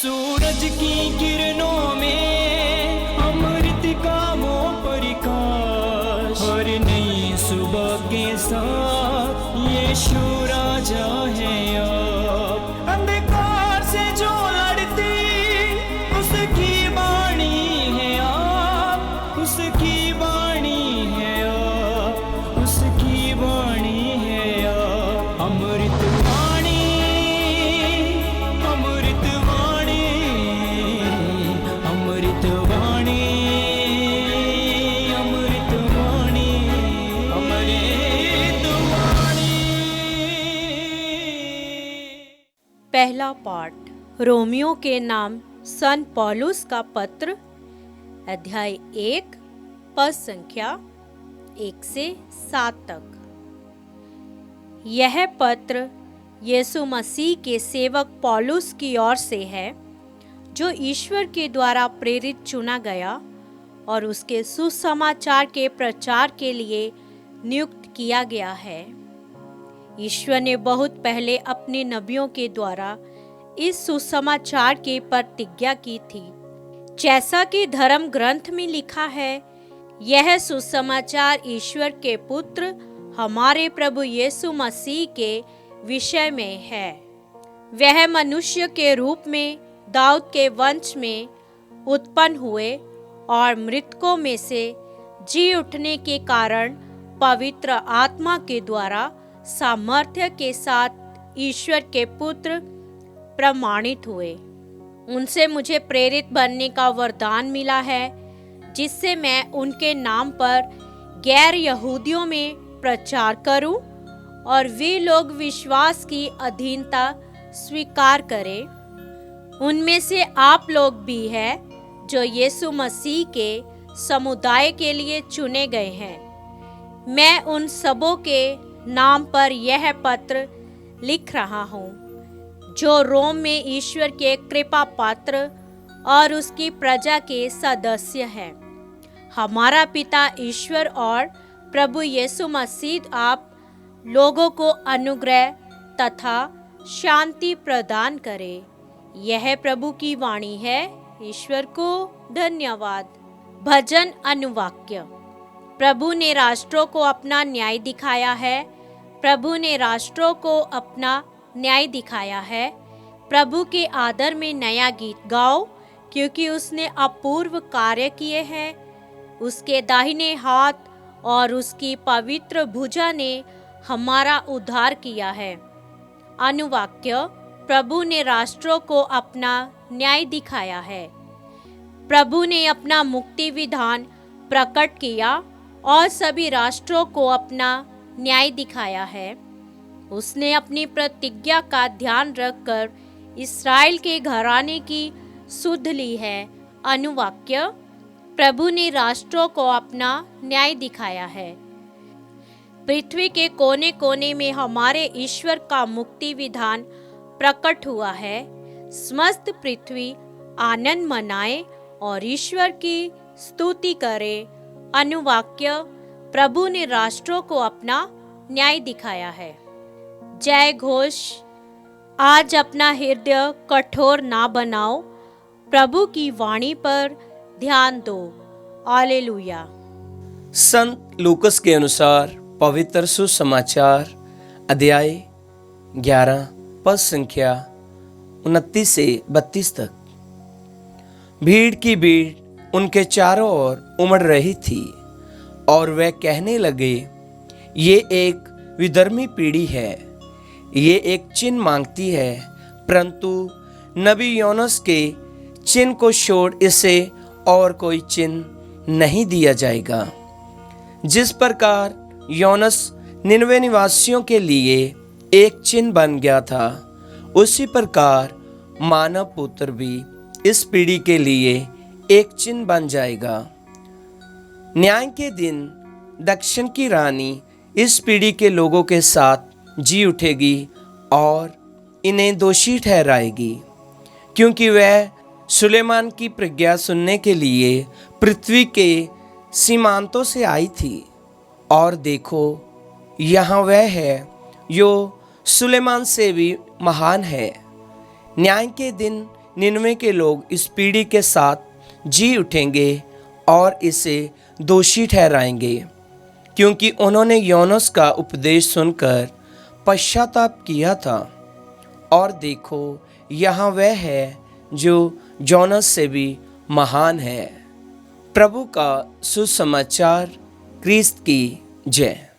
सूरज की किरणों में अमृत का वो प्रकाश, हर नई सुबह के साथ यीशु राजा है अब। अंधकार से जो लड़ती उसकी वाणी है आप, उसकी वाणी है आप, उसकी वाणी है आप। अमृत वाणी, अमृत वाणी, अमृत वाणी, अमृत वाणी, अमृत वाणी। पहला पाठ रोमियो के नाम संत पौलुस का पत्र, अध्याय 1 पद संख्या 1 से 7 तक। यह पत्र यीशु मसीह के सेवक पौलुस की ओर से है, जो ईश्वर के द्वारा प्रेरित चुना गया और उसके सुसमाचार के प्रचार के लिए नियुक्त किया गया है। ईश्वर ने बहुत पहले अपने नबियों के द्वारा इस सुसमाचार की प्रतिज्ञा की थी। जैसा कि धर्म ग्रंथ में लिखा है, यह सुसमाचार ईश्वर के पुत्र हमारे प्रभु यीशु मसीह के विषय में है। वह मनुष्य के रूप में दाऊद के वंश में उत्पन्न हुए और मृतकों में से जी उठने के कारण पवित्र आत्मा के द्वारा सामर्थ्य के साथ ईश्वर के पुत्र प्रमाणित हुए। उनसे मुझे प्रेरित बनने का वरदान मिला है, जिससे मैं उनके नाम पर गैर यहूदियों में प्रचार करूं और वे लोग विश्वास की अधीनता स्वीकार करें। उनमें से आप लोग भी हैं जो यीशु मसीह के समुदाय के लिए चुने गए हैं। मैं उन सबों के नाम पर यह पत्र लिख रहा हूँ, जो रोम में ईश्वर के कृपा पात्र और उसकी प्रजा के सदस्य हैं। हमारा पिता ईश्वर और प्रभु यीशु मसीह आप लोगों को अनुग्रह तथा शांति प्रदान करे। यह प्रभु की वाणी है। ईश्वर को धन्यवाद। भजन अनुवाक्य। प्रभु ने राष्ट्रों को अपना न्याय दिखाया है। प्रभु ने राष्ट्रों को अपना न्याय दिखाया है। प्रभु के आदर में नया गीत गाओ, क्योंकि उसने अपूर्व कार्य किए हैं। उसके दाहिने हाथ और उसकी पवित्र भुजा ने हमारा उद्धार किया है। अनुवाक्य। प्रभु ने राष्ट्रों को अपना न्याय दिखाया है। प्रभु ने अपना मुक्ति विधान प्रकट किया और सभी राष्ट्रों को अपना न्याय दिखाया है। उसने अपनी प्रतिज्ञा का ध्यान रखकर इस्राएल के घराने की सुध ली है। अनुवाक्य। प्रभु ने राष्ट्रों को अपना न्याय दिखाया है। पृथ्वी के कोने कोने में हमारे ईश्वर का मुक्ति विधान प्रकट हुआ है। समस्त पृथ्वी आनंद मनाए और ईश्वर की स्तुति करे। अनुवाक्य। प्रभु ने राष्ट्रों को अपना न्याय दिखाया है। जय घोष। आज अपना हृदय कठोर ना बनाओ, प्रभु की वाणी पर ध्यान दो। हालेलुया। संत लूकस के अनुसार पवित्र सुसमाचार, अध्याय 11 पद संख्या 29 से 32 तक। भीड़ की भीड़ उनके चारों ओर उमड़ रही थी और वे कहने लगे, ये एक विधर्मी पीढ़ी है, ये एक चिन्ह मांगती है, परंतु नबी योनस के चिन्ह को छोड़ इसे और कोई चिन्ह नहीं दिया जाएगा। जिस प्रकार योनस निनवे निवासियों के लिए एक चिन्ह बन गया था, उसी प्रकार मानव पुत्र भी इस पीढ़ी के लिए एक चिन्ह बन जाएगा। न्याय के दिन दक्षिण की रानी इस पीढ़ी के लोगों के साथ जी उठेगी और इन्हें दोषी ठहराएगी, क्योंकि वह सुलेमान की प्रज्ञा सुनने के लिए पृथ्वी के सीमांतों से आई थी। और देखो, यहाँ वह है जो सुलेमान से भी महान है। न्याय के दिन निनवे के लोग इस पीढ़ी के साथ जी उठेंगे और इसे दोषी ठहराएंगे, क्योंकि उन्होंने योनस का उपदेश सुनकर पश्चाताप किया था। और देखो, यहाँ वह है जो जोनस से भी महान है। प्रभु का सुसमाचार। क्रिस्त की जय।